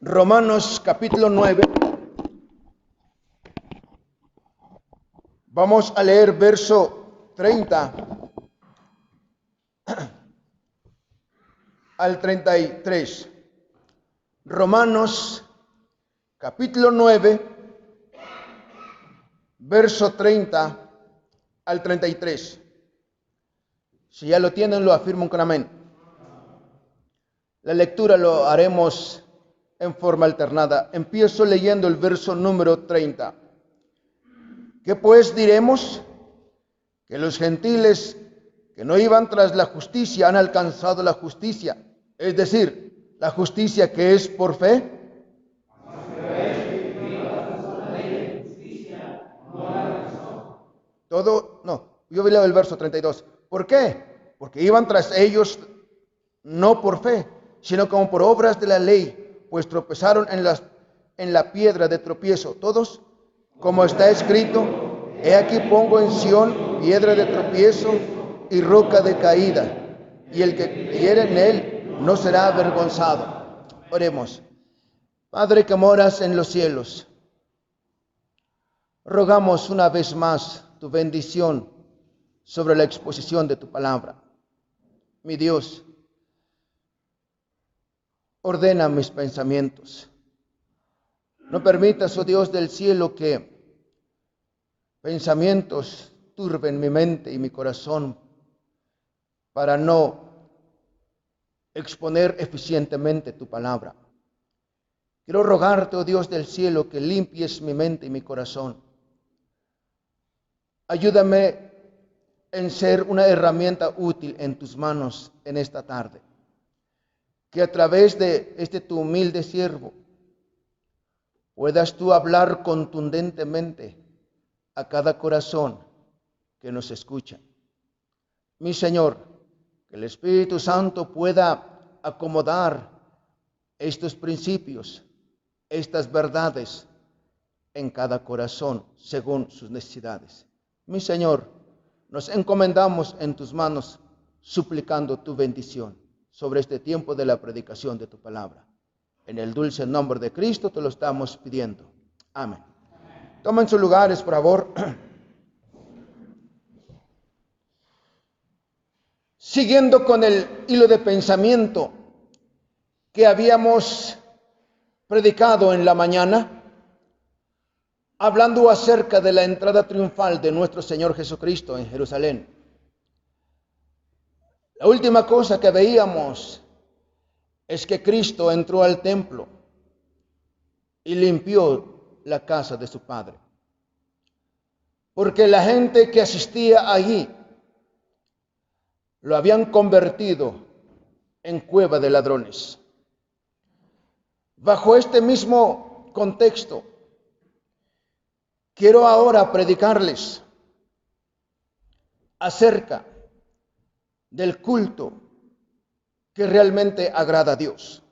Romanos capítulo 9. Vamos a leer verso 30 al 33. Romanos capítulo 9, verso 30 al 33. Si ya lo tienen, lo afirman con amén. La lectura lo haremos en forma alternada. Empiezo leyendo el verso número 30. ¿Qué pues diremos? Que los gentiles que no iban tras la justicia han alcanzado la justicia, es decir, la justicia que es por fe. Yo leo el verso 32. ¿Por qué? Porque iban tras ellos no por fe, sino como por obras de la ley, pues tropezaron en la piedra de tropiezo. Todos, como está escrito, he aquí pongo en Sión piedra de tropiezo y roca de caída, y el que creyere en él no será avergonzado. Oremos. Padre que moras en los cielos, rogamos una vez más tu bendición sobre la exposición de tu palabra. Mi Dios, ordena mis pensamientos. No permitas, oh Dios del cielo, que pensamientos turben mi mente y mi corazón para no exponer eficientemente tu palabra. Quiero rogarte, oh Dios del cielo, que limpies mi mente y mi corazón. Ayúdame en ser una herramienta útil en tus manos en esta tarde. Que a través de este tu humilde siervo puedas tú hablar contundentemente a cada corazón que nos escucha. Mi Señor, que el Espíritu Santo pueda acomodar estos principios, estas verdades en cada corazón según sus necesidades. Mi Señor, nos encomendamos en tus manos suplicando tu bendición sobre este tiempo de la predicación de tu palabra. En el dulce nombre de Cristo te lo estamos pidiendo. Amén. Tomen sus lugares, por favor. Siguiendo con el hilo de pensamiento que habíamos predicado en la mañana, hablando acerca de la entrada triunfal de nuestro Señor Jesucristo en Jerusalén. La última cosa que veíamos es que Cristo entró al templo y limpió la casa de su Padre. Porque la gente que asistía allí lo habían convertido en cueva de ladrones. Bajo este mismo contexto, quiero ahora predicarles acerca del culto que realmente agrada a Dios.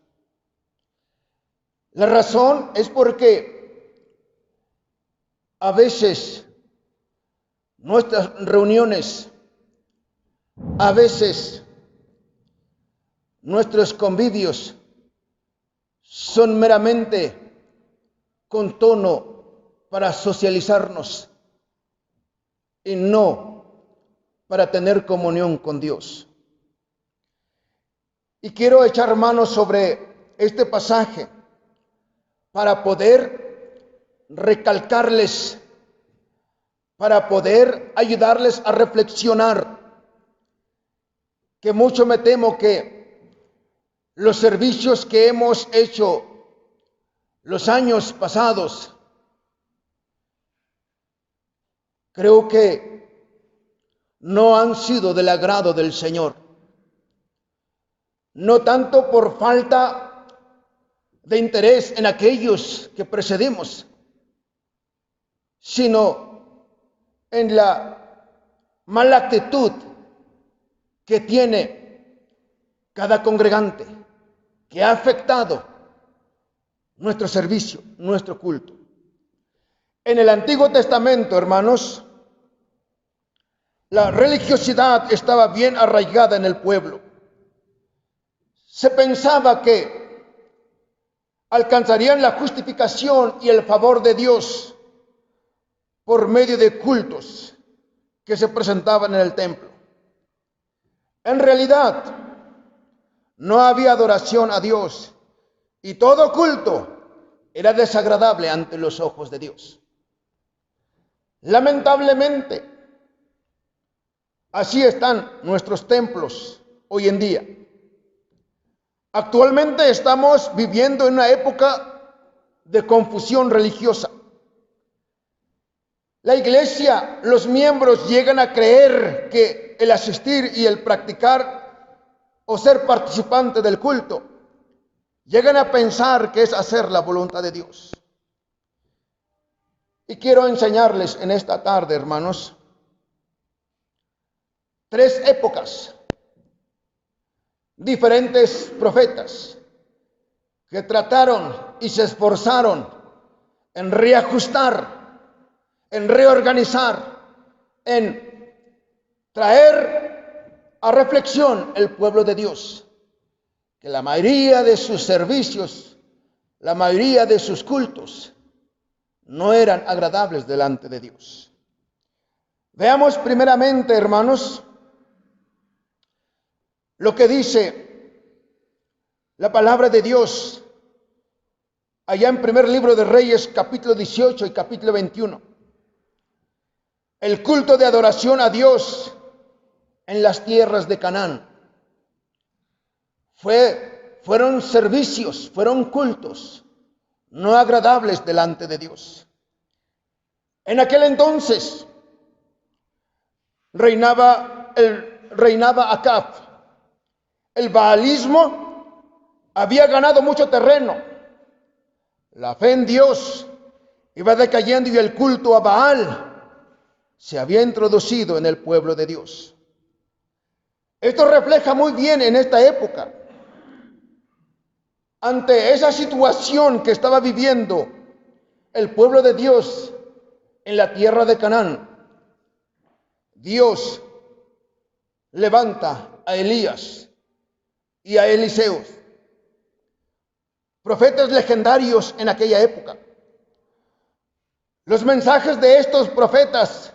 La razón es porque a veces nuestras reuniones, a veces nuestros convivios son meramente con tono para socializarnos y no para tener comunión con Dios. Y quiero echar mano sobre este pasaje para poder recalcarles, para poder ayudarles a reflexionar, que mucho me temo que los servicios que hemos hecho los años pasados, creo que no han sido del agrado del Señor. No tanto por falta de interés en aquellos que precedimos, sino en la mala actitud que tiene cada congregante, que ha afectado nuestro servicio, nuestro culto. En el Antiguo Testamento, hermanos, la religiosidad estaba bien arraigada en el pueblo. Se pensaba que alcanzarían la justificación y el favor de Dios por medio de cultos que se presentaban en el templo. En realidad, no había adoración a Dios y todo culto era desagradable ante los ojos de Dios. Lamentablemente, así están nuestros templos hoy en día. Actualmente estamos viviendo en una época de confusión religiosa. La iglesia, los miembros llegan a creer que el asistir y el practicar o ser participante del culto, llegan a pensar que es hacer la voluntad de Dios. Y quiero enseñarles en esta tarde, hermanos, 3 épocas, diferentes profetas que trataron y se esforzaron en reajustar, en reorganizar, en traer a reflexión el pueblo de Dios, que la mayoría de sus servicios, la mayoría de sus cultos no eran agradables delante de Dios. Veamos primeramente, hermanos, lo que dice la palabra de Dios allá en primer libro de Reyes, capítulo 18 y capítulo 21. El culto de adoración a Dios en las tierras de Canaán. Fueron servicios, fueron cultos no agradables delante de Dios. En aquel entonces reinaba Acab. El baalismo había ganado mucho terreno. La fe en Dios iba decayendo y el culto a Baal se había introducido en el pueblo de Dios. Esto refleja muy bien en esta época. Ante esa situación que estaba viviendo el pueblo de Dios en la tierra de Canaán, Dios levanta a Elías y a Eliseo, profetas legendarios en aquella época. Los mensajes de estos profetas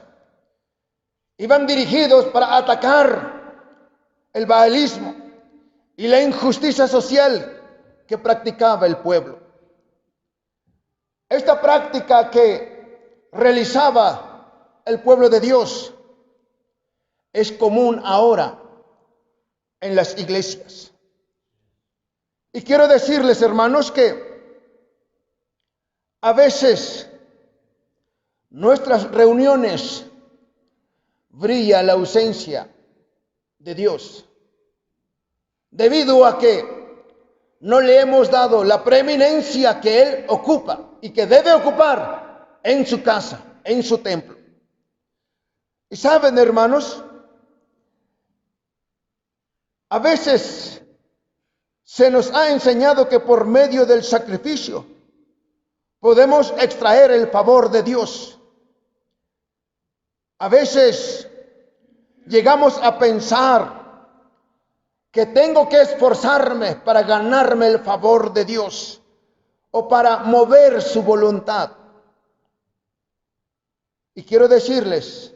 iban dirigidos para atacar el baalismo y la injusticia social que practicaba el pueblo. Esta práctica que realizaba el pueblo de Dios es común ahora en las iglesias. Y quiero decirles, hermanos, que a veces nuestras reuniones brilla la ausencia de Dios, debido a que no le hemos dado la preeminencia que Él ocupa y que debe ocupar en su casa, en su templo. Y saben, hermanos, a veces se nos ha enseñado que por medio del sacrificio podemos extraer el favor de Dios. A veces llegamos a pensar que tengo que esforzarme para ganarme el favor de Dios o para mover su voluntad. Y quiero decirles,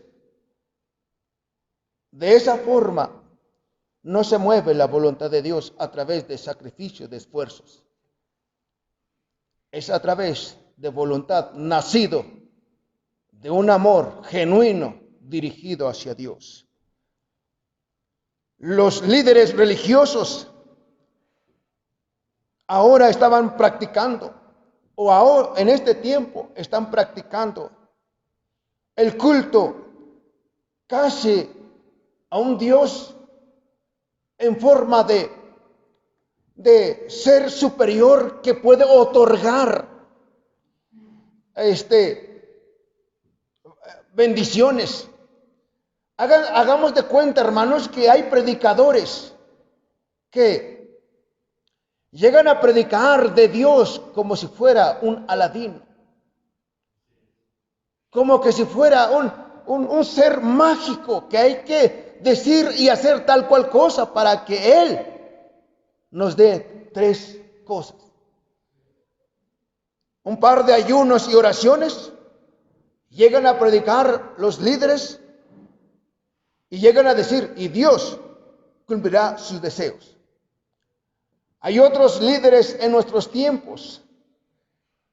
de esa forma no se mueve la voluntad de Dios a través de sacrificios, de esfuerzos. Es a través de voluntad nacido de un amor genuino dirigido hacia Dios. Los líderes religiosos ahora estaban practicando, o ahora en este tiempo están practicando el culto casi a un Dios en forma de ser superior que puede otorgar bendiciones. Hagamos de cuenta, hermanos, que hay predicadores que llegan a predicar de Dios como si fuera un Aladín, como que si fuera un ser mágico que hay que decir y hacer tal cual cosa para que Él nos dé 3 cosas. un par de ayunos y oraciones, llegan a predicar los líderes y llegan a decir, y Dios cumplirá sus deseos. Hay otros líderes en nuestros tiempos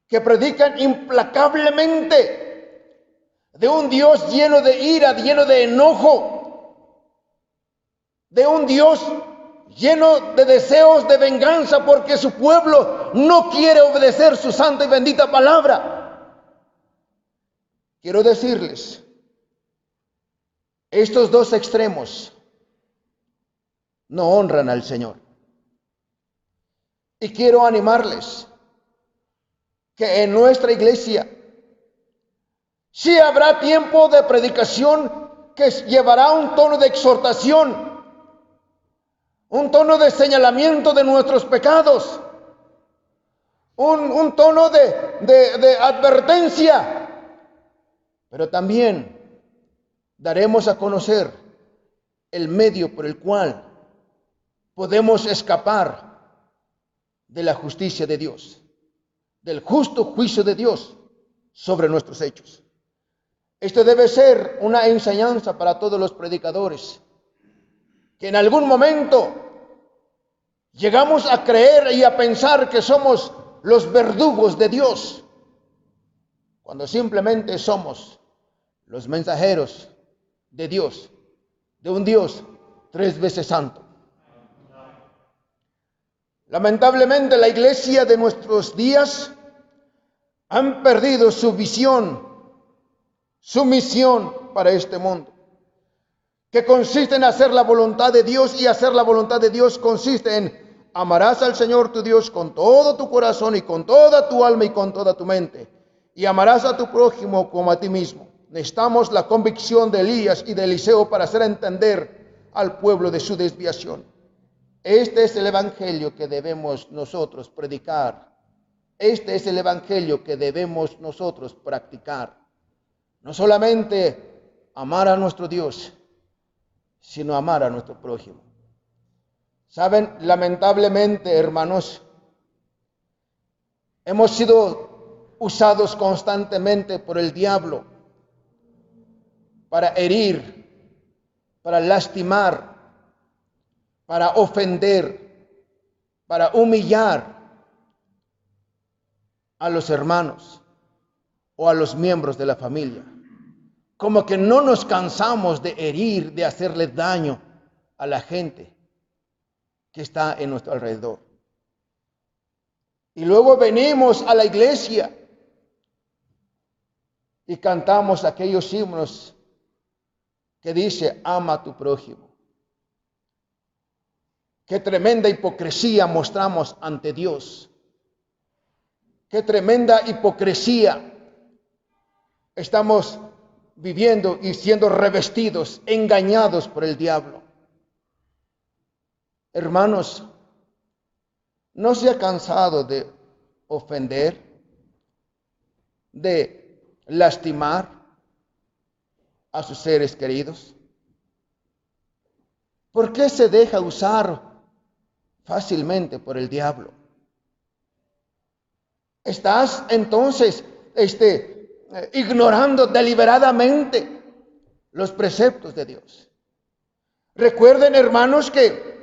que predican implacablemente de un Dios lleno de ira, lleno de enojo, de un Dios lleno de deseos de venganza porque su pueblo no quiere obedecer su santa y bendita palabra. Quiero decirles, estos dos extremos no honran al Señor. Y quiero animarles que en nuestra iglesia sí habrá tiempo de predicación que llevará un tono de exhortación, un tono de señalamiento de nuestros pecados, un tono de advertencia, pero también daremos a conocer el medio por el cual podemos escapar de la justicia de Dios, del justo juicio de Dios sobre nuestros hechos. Esto debe ser una enseñanza para todos los predicadores, que en algún momento llegamos a creer y a pensar que somos los verdugos de Dios, cuando simplemente somos los mensajeros de Dios, de un Dios 3 veces santo. Lamentablemente la iglesia de nuestros días han perdido su visión, su misión para este mundo, que consiste en hacer la voluntad de Dios, y hacer la voluntad de Dios consiste en amarás al Señor tu Dios con todo tu corazón y con toda tu alma y con toda tu mente, y amarás a tu prójimo como a ti mismo. Necesitamos la convicción de Elías y de Eliseo para hacer entender al pueblo de su desviación. Este es el evangelio que debemos nosotros predicar. Este es el evangelio que debemos nosotros practicar. No solamente amar a nuestro Dios, sino amar a nuestro prójimo. Saben, lamentablemente, hermanos, hemos sido usados constantemente por el diablo para herir, para lastimar, para ofender, para humillar a los hermanos o a los miembros de la familia. Como que no nos cansamos de herir, de hacerle daño a la gente que está en nuestro alrededor. Y luego venimos a la iglesia y cantamos aquellos himnos que dice, ama a tu prójimo. Qué tremenda hipocresía mostramos ante Dios. Qué tremenda hipocresía estamos viviendo y siendo revestidos, engañados por el diablo. Hermanos, ¿no se ha cansado de ofender, de lastimar a sus seres queridos? ¿Por qué se deja usar fácilmente por el diablo? ¿Estás entonces ignorando deliberadamente los preceptos de Dios? Recuerden, hermanos, que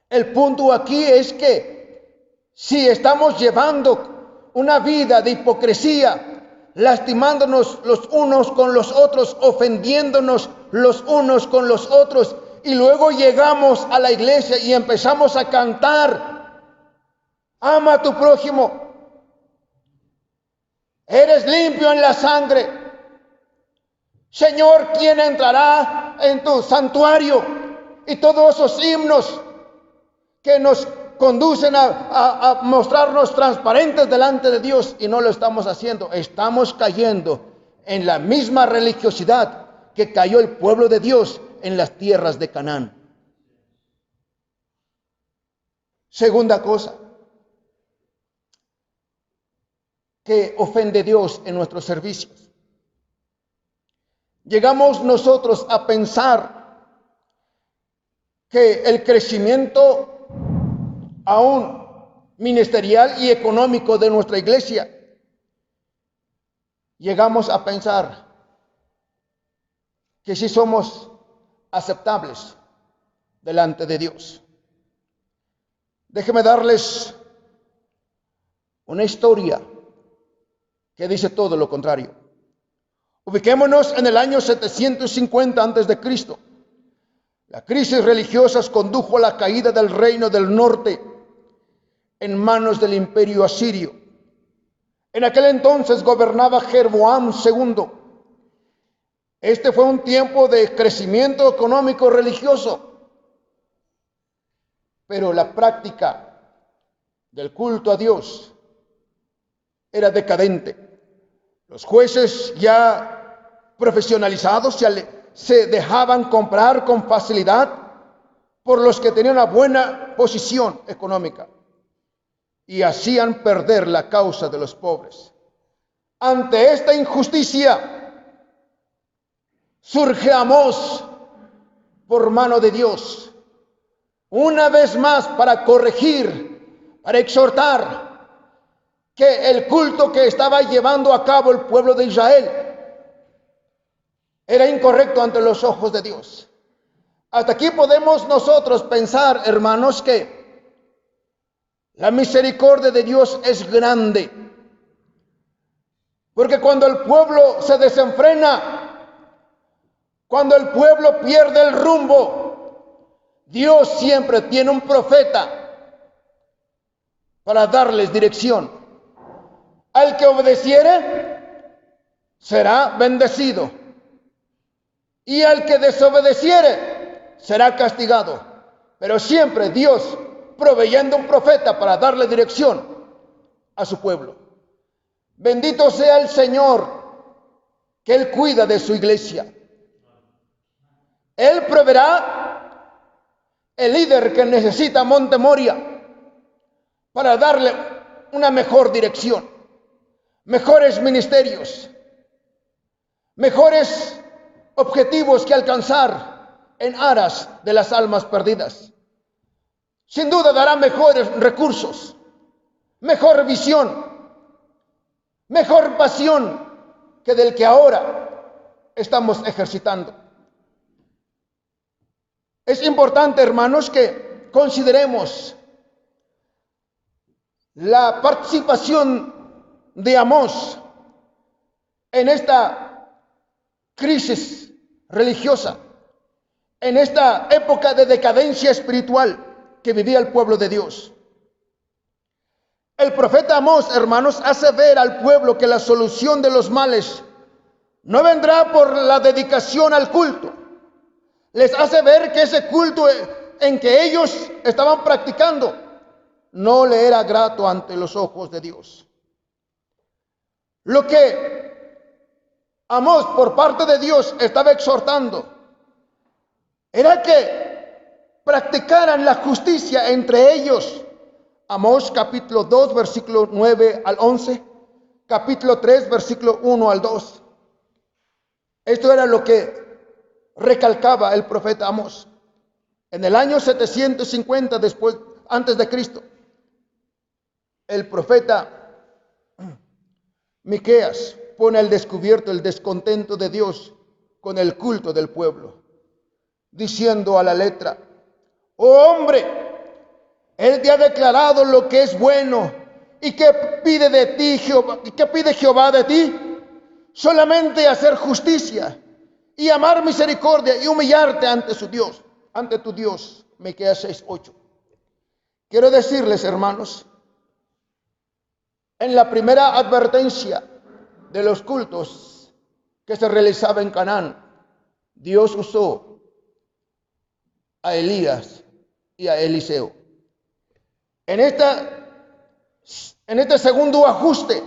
el punto aquí es que si estamos llevando una vida de hipocresía, lastimándonos los unos con los otros, ofendiéndonos los unos con los otros, y luego llegamos a la iglesia y empezamos a cantar, ama a tu prójimo, eres limpio en la sangre, Señor, ¿quién entrará en tu santuario? Y todos esos himnos que nos conducen a mostrarnos transparentes delante de Dios, y no lo estamos haciendo. Estamos cayendo en la misma religiosidad que cayó el pueblo de Dios en las tierras de Canaán. Segunda cosa que ofende a Dios en nuestros servicios. Llegamos nosotros a pensar que el crecimiento aún ministerial y económico de nuestra iglesia llegamos a pensar que sí somos aceptables delante de Dios. Déjenme darles una historia que dice todo lo contrario. Ubiquémonos en el año 750 antes de Cristo. La crisis religiosa condujo a la caída del reino del norte en manos del imperio asirio. En aquel entonces gobernaba Jeroboam II. Este fue un tiempo de crecimiento económico religioso, pero la práctica del culto a Dios era decadente. Los jueces ya profesionalizados se dejaban comprar con facilidad por los que tenían una buena posición económica y hacían perder la causa de los pobres. Ante esta injusticia surge Amós por mano de Dios, una vez más para corregir, para exhortar que el culto que estaba llevando a cabo el pueblo de Israel era incorrecto ante los ojos de Dios. Hasta aquí podemos nosotros pensar, hermanos, que la misericordia de Dios es grande. Porque cuando el pueblo se desenfrena, cuando el pueblo pierde el rumbo, Dios siempre tiene un profeta para darles dirección. Al que obedeciere, será bendecido. Y al que desobedeciere, será castigado. Pero siempre Dios proveyendo un profeta para darle dirección a su pueblo. Bendito sea el Señor, que Él cuida de su iglesia. Él proveerá el líder que necesita Monte Moria para darle una mejor dirección, mejores ministerios, mejores objetivos que alcanzar en aras de las almas perdidas. Sin duda dará mejores recursos, mejor visión, mejor pasión que del que ahora estamos ejercitando. Es importante, hermanos, que consideremos la participación de Amós en esta crisis religiosa, en esta época de decadencia espiritual que vivía el pueblo de Dios. El profeta Amós, hermanos, hace ver al pueblo que la solución de los males no vendrá por la dedicación al culto. Les hace ver que ese culto en que ellos estaban practicando no le era grato ante los ojos de Dios. Lo que Amós por parte de Dios estaba exhortando era que practicaran la justicia entre ellos. Amós capítulo 2 versículo 9 al 11, capítulo 3 versículo 1 al 2. Esto era lo que recalcaba el profeta Amós. En el año 750 antes de Cristo, el profeta Miqueas pone al descubierto el descontento de Dios con el culto del pueblo, diciendo a la letra: oh hombre, Él te ha declarado lo que es bueno. ¿Y qué pide de ti Jehová? ¿Y qué pide Jehová de ti? Solamente hacer justicia y amar misericordia y humillarte ante su Dios, ante tu Dios. Miqueas 6:8. Quiero decirles, hermanos, en la primera advertencia de los cultos que se realizaba en Canaán, Dios usó a Elías y a Eliseo. En este segundo ajuste,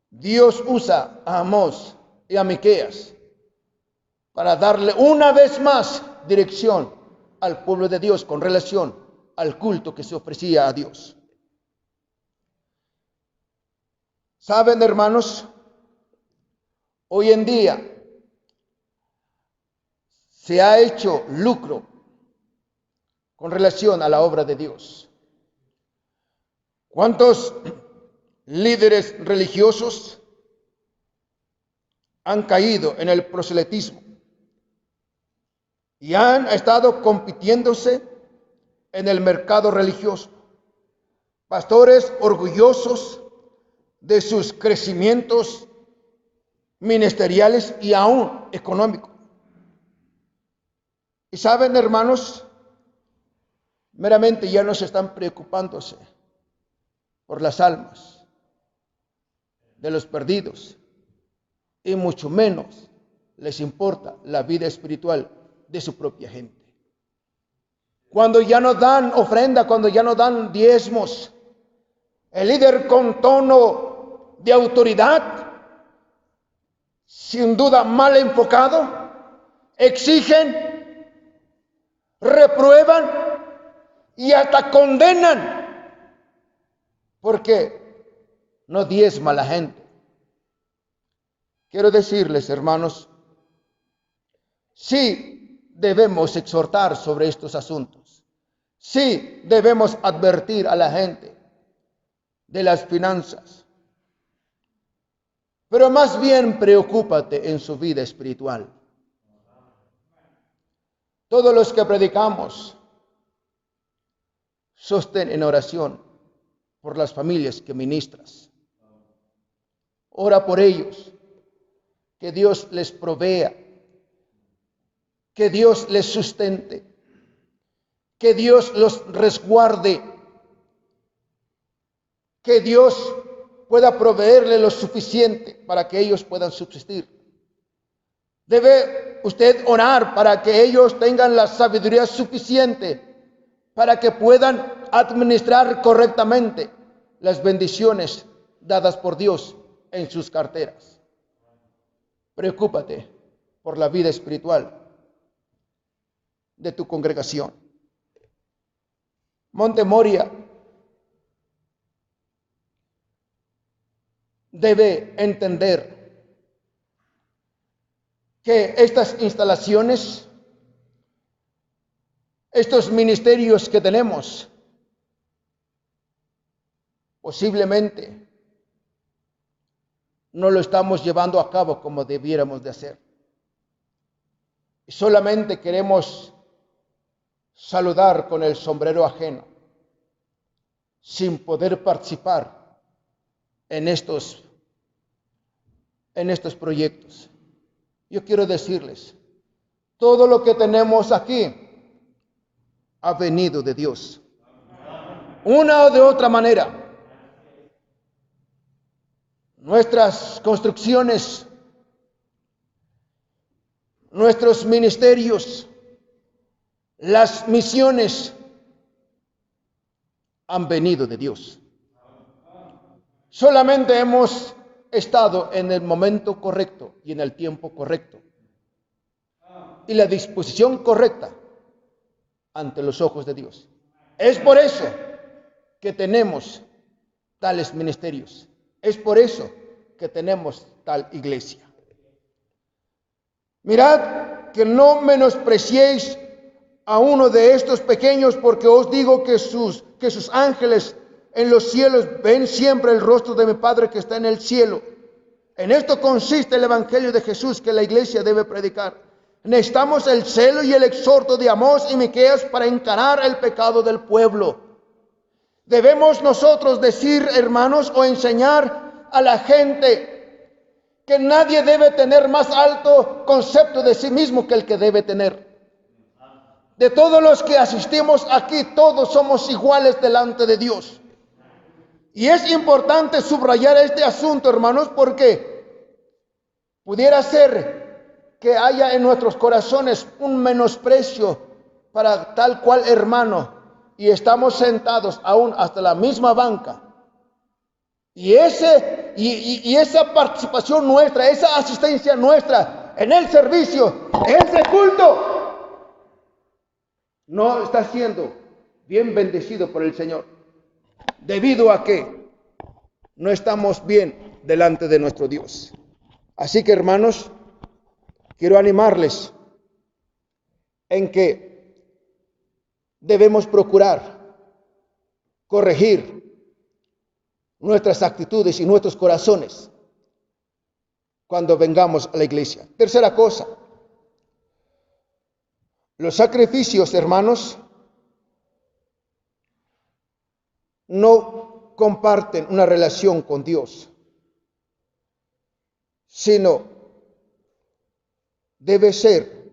Dios usa a Amós y a Miqueas para darle una vez más dirección al pueblo de Dios con relación al culto que se ofrecía a Dios. Saben, hermanos, hoy en día se ha hecho lucro con relación a la obra de Dios. ¿Cuántos líderes religiosos han caído en el proselitismo y han estado compitiéndose en el mercado religioso. Pastores orgullosos de sus crecimientos ministeriales y aún económicos. Y saben, hermanos, meramente ya no se están preocupándose por las almas de los perdidos y mucho menos les importa la vida espiritual de su propia gente. Cuando ya no dan ofrenda, cuando ya no dan diezmos, el líder con tono de autoridad, sin duda mal enfocado, exigen, reprueban y hasta condenan porque no diezma la gente. Quiero decirles, hermanos, sí debemos exhortar sobre estos asuntos. Sí debemos advertir a la gente de las finanzas. Pero más bien preocúpate en su vida espiritual. Todos los que predicamos, sostén en oración por las familias que ministras. Ora por ellos, que Dios les provea, que Dios les sustente, que Dios los resguarde, que Dios pueda proveerle lo suficiente para que ellos puedan subsistir. Debe usted orar para que ellos tengan la sabiduría suficiente para que puedan administrar correctamente las bendiciones dadas por Dios en sus carteras. Preocúpate por la vida espiritual de tu congregación. Monte Moria debe entender que estas instalaciones, estos ministerios que tenemos, posiblemente no lo estamos llevando a cabo como debiéramos de hacer. Y solamente queremos saludar con el sombrero ajeno, sin poder participar en estos proyectos. Yo quiero decirles, todo lo que tenemos aquí ha venido de Dios. Una o de otra manera. Nuestras construcciones, nuestros ministerios, las misiones han venido de Dios. Solamente hemos estado en el momento correcto y en el tiempo correcto y la disposición correcta ante los ojos de Dios. Es por eso que tenemos tales ministerios. Es por eso que tenemos tal iglesia. Mirad que no menospreciéis a uno de estos pequeños, porque os digo que sus ángeles en los cielos ven siempre el rostro de mi Padre que está en el cielo. En esto consiste el evangelio de Jesús que la iglesia debe predicar. Necesitamos el celo y el exhorto de Amós y Miqueas para encarar el pecado del pueblo. Debemos nosotros decir, hermanos, o enseñar a la gente que nadie debe tener más alto concepto de sí mismo que el que debe tener. De todos los que asistimos aquí, todos somos iguales delante de Dios. Y es importante subrayar este asunto, hermanos, porque pudiera ser que haya en nuestros corazones un menosprecio para tal cual hermano, y estamos sentados aún hasta la misma banca. Y esa participación nuestra, esa asistencia nuestra en el servicio, ese culto, no está siendo bien bendecido por el Señor, debido a que no estamos bien delante de nuestro Dios. Así que, hermanos, quiero animarles en que debemos procurar corregir nuestras actitudes y nuestros corazones cuando vengamos a la iglesia. Tercera cosa, los sacrificios, hermanos, no comparten una relación con Dios, sino debe ser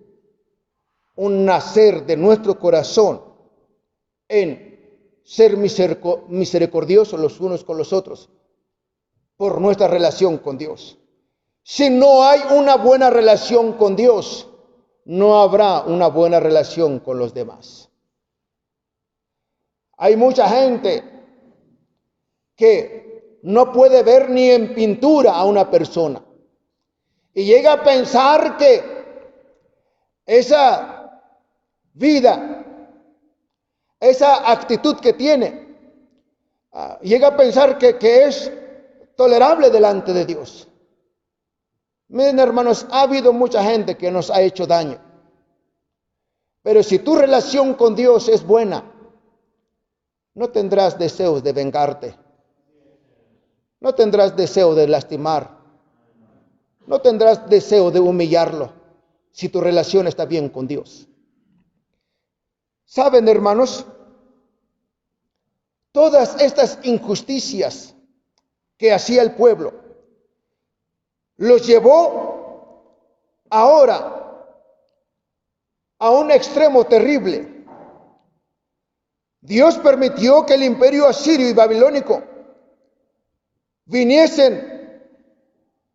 un nacer de nuestro corazón en ser misericordiosos los unos con los otros por nuestra relación con Dios. Si no hay una buena relación con Dios, no habrá una buena relación con los demás. Hay mucha gente que no puede ver ni en pintura a una persona y llega a pensar que esa vida, esa actitud que tiene, llega a pensar que es tolerable delante de Dios. Miren, hermanos, ha habido mucha gente que nos ha hecho daño, pero si tu relación con Dios es buena, no tendrás deseos de vengarte, no tendrás deseo de lastimar, no tendrás deseo de humillarlo, si tu relación está bien con Dios. ¿Saben, hermanos? Todas estas injusticias que hacía el pueblo los llevó ahora a un extremo terrible. Dios permitió que el imperio asirio y babilónico viniesen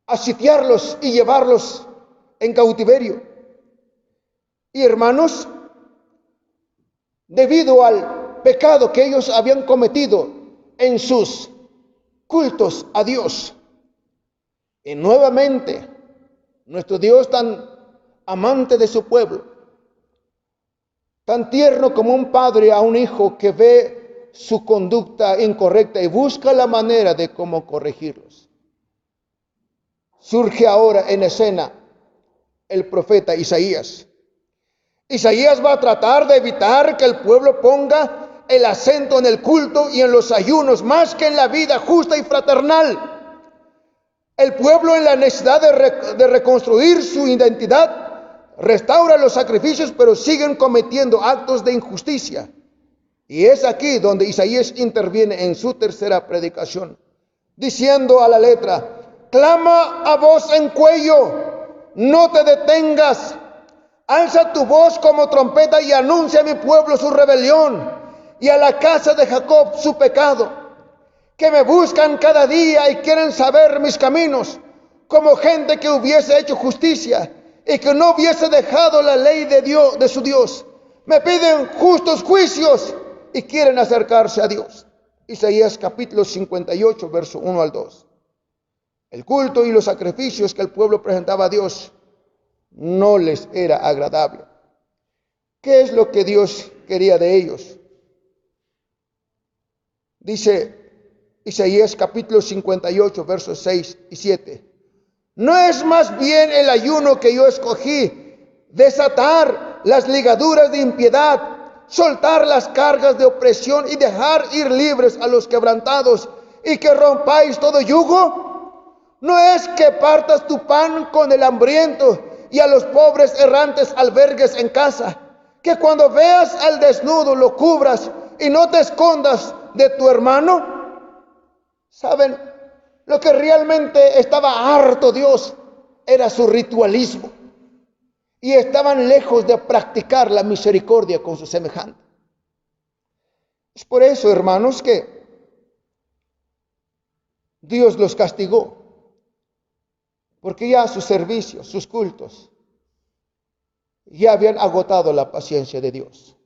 a sitiarlos y llevarlos en cautiverio. Y hermanos, debido al pecado que ellos habían cometido en sus cultos a Dios, y nuevamente nuestro Dios, tan amante de su pueblo, tan tierno como un padre a un hijo que ve su conducta incorrecta y busca la manera de cómo corregirlos, surge ahora en escena el profeta Isaías. Isaías va a tratar de evitar que el pueblo ponga el acento en el culto y en los ayunos más que en la vida justa y fraternal. El pueblo, en la necesidad de reconstruir su identidad, restaura los sacrificios, pero siguen cometiendo actos de injusticia. Y es aquí donde Isaías interviene en su tercera predicación, diciendo a la letra: clama a voz en cuello, no te detengas, alza tu voz como trompeta y anuncia a mi pueblo su rebelión y a la casa de Jacob su pecado, que me buscan cada día y quieren saber mis caminos, como gente que hubiese hecho justicia y que no hubiese dejado la ley de Dios, de su Dios. Me piden justos juicios y quieren acercarse a Dios. Isaías capítulo 58, verso 1 al 2. El culto y los sacrificios que el pueblo presentaba a Dios no les era agradable. ¿Qué es lo que Dios quería de ellos? Dice Isaías capítulo 58, versos 6 y 7. ¿No es más bien el ayuno que yo escogí, desatar las ligaduras de impiedad, soltar las cargas de opresión y dejar ir libres a los quebrantados, y que rompáis todo yugo? ¿No es que partas tu pan con el hambriento y a los pobres errantes albergues en casa? Que cuando veas al desnudo lo cubras y no te escondas de tu hermano. ¿Saben? Lo que realmente estaba harto Dios era su ritualismo, y estaban lejos de practicar la misericordia con su semejante. Es por eso, hermanos, que Dios los castigó, porque ya sus servicios, sus cultos, ya habían agotado la paciencia de Dios.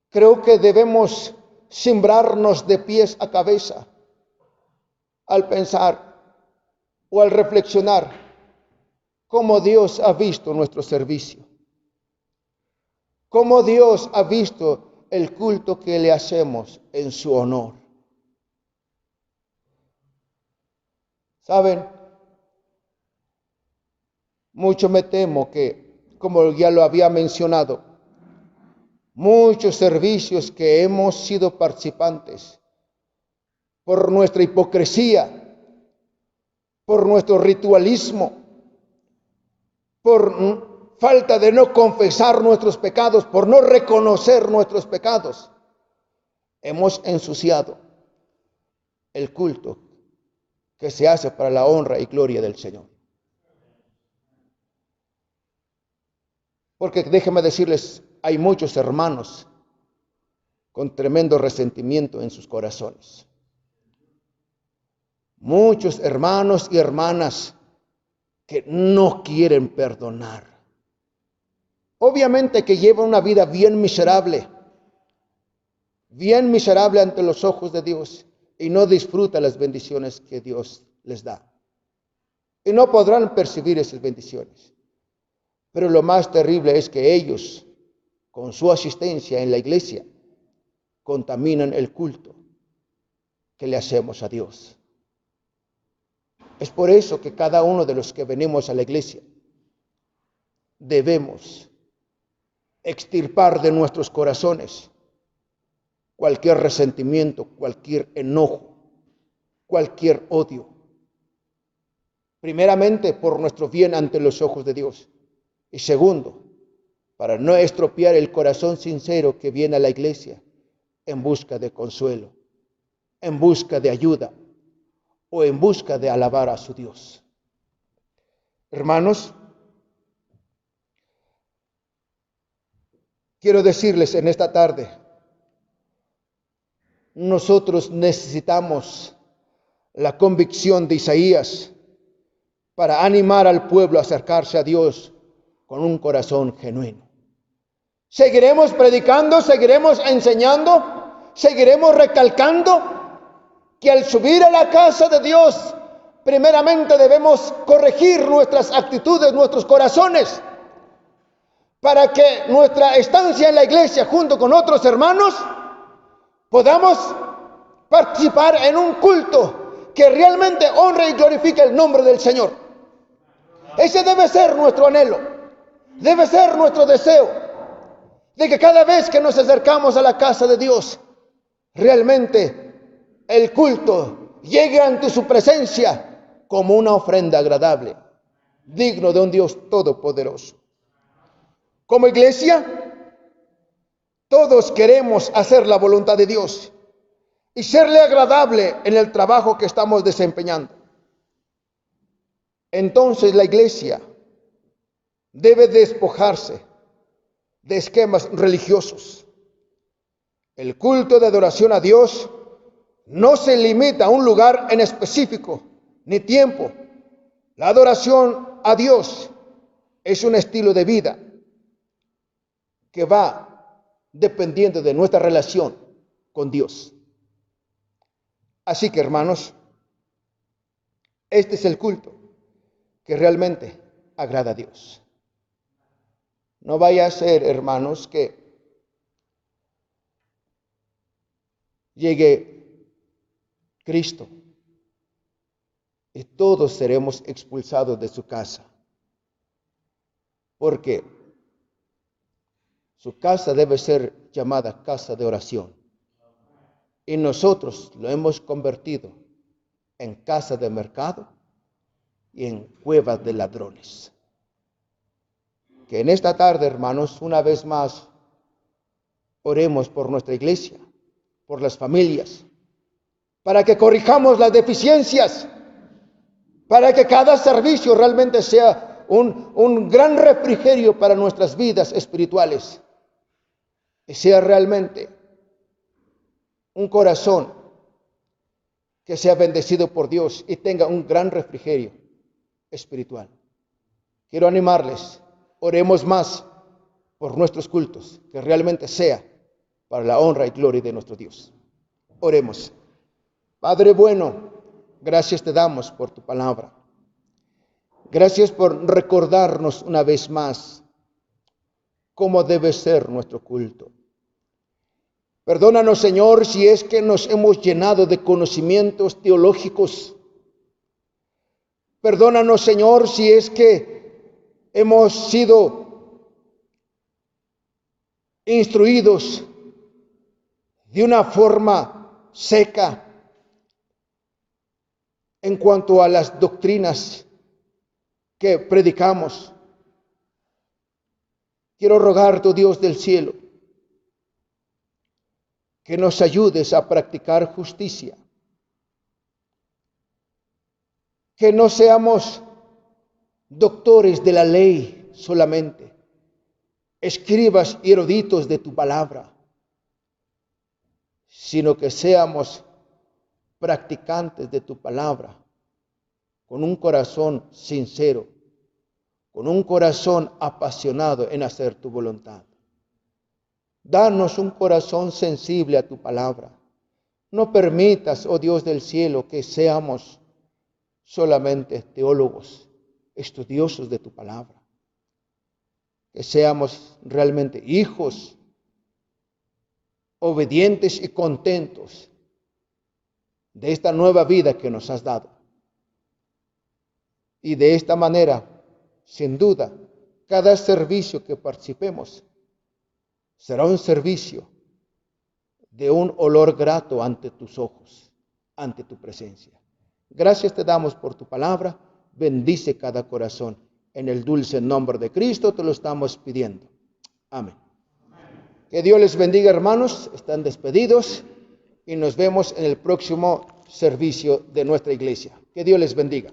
Creo que debemos cimbrarnos de pies a cabeza al pensar o al reflexionar cómo Dios ha visto nuestro servicio, cómo Dios ha visto el culto que le hacemos en su honor. ¿Saben? Mucho me temo que, como ya lo había mencionado, muchos servicios que hemos sido participantes por nuestra hipocresía, por nuestro ritualismo, por falta de no confesar nuestros pecados, por no reconocer nuestros pecados, hemos ensuciado el culto que se hace para la honra y gloria del Señor. Porque déjenme decirles, hay muchos hermanos con tremendo resentimiento en sus corazones. Muchos hermanos y hermanas que no quieren perdonar. Obviamente que llevan una vida bien miserable ante los ojos de Dios, y no disfrutan las bendiciones que Dios les da. Y no podrán percibir esas bendiciones. Pero lo más terrible es que ellos, con su asistencia en la iglesia, contaminan el culto que le hacemos a Dios. Es por eso que cada uno de los que venimos a la iglesia debemos extirpar de nuestros corazones cualquier resentimiento, cualquier enojo, cualquier odio. Primeramente, por nuestro bien ante los ojos de Dios. Y segundo, para no estropear el corazón sincero que viene a la iglesia en busca de consuelo, en busca de ayuda o en busca de alabar a su Dios. Hermanos, quiero decirles en esta tarde, nosotros necesitamos la convicción de Isaías para animar al pueblo a acercarse a Dios con un corazón genuino. Seguiremos predicando, seguiremos enseñando, seguiremos recalcando que al subir a la casa de Dios, primeramente debemos corregir nuestras actitudes, nuestros corazones, para que nuestra estancia en la iglesia junto con otros hermanos podamos participar en un culto que realmente honre y glorifique el nombre del Señor. Ese debe ser nuestro anhelo, debe ser nuestro deseo, de que cada vez que nos acercamos a la casa de Dios, realmente el culto llegue ante su presencia como una ofrenda agradable, digno de un Dios todopoderoso. Como iglesia, todos queremos hacer la voluntad de Dios y serle agradable en el trabajo que estamos desempeñando. Entonces la iglesia debe despojarse de esquemas religiosos. El culto de adoración a Dios no se limita a un lugar en específico ni tiempo. La adoración a Dios es un estilo de vida que va dependiendo de nuestra relación con Dios. Así que, hermanos, este es el culto que realmente agrada a Dios. No vaya a ser, hermanos, que llegue Cristo y todos seremos expulsados de su casa, porque su casa debe ser llamada casa de oración, y nosotros lo hemos convertido en casa de mercado y en cueva de ladrones. Que en esta tarde, hermanos, una vez más, oremos por nuestra iglesia, por las familias, para que corrijamos las deficiencias, para que cada servicio realmente sea un gran refrigerio para nuestras vidas espirituales, y sea realmente un corazón que sea bendecido por Dios y tenga un gran refrigerio espiritual. Quiero animarles, oremos más por nuestros cultos, que realmente sea para la honra y gloria de nuestro Dios. Oremos. Padre bueno, gracias te damos por tu palabra. Gracias por recordarnos una vez más cómo debe ser nuestro culto. Perdónanos, Señor, si es que nos hemos llenado de conocimientos teológicos. Perdónanos, Señor, si es que hemos sido instruidos de una forma seca, en cuanto a las doctrinas que predicamos. Quiero rogarte, oh Dios del cielo, que nos ayudes a practicar justicia, que no seamos doctores de la ley solamente, escribas y eruditos de tu palabra, sino que seamos practicantes de tu palabra, con un corazón sincero, con un corazón apasionado en hacer tu voluntad. Danos un corazón sensible a tu palabra. No permitas, oh Dios del cielo, que seamos solamente teólogos, estudiosos de tu palabra. Que seamos realmente hijos, obedientes y contentos de esta nueva vida que nos has dado. Y de esta manera, sin duda, cada servicio que participemos será un servicio de un olor grato ante tus ojos, ante tu presencia. Gracias te damos por tu palabra. Bendice cada corazón. En el dulce nombre de Cristo te lo estamos pidiendo. Amén. Que Dios les bendiga, hermanos. Están despedidos y nos vemos en el próximo servicio de nuestra iglesia. Que Dios les bendiga.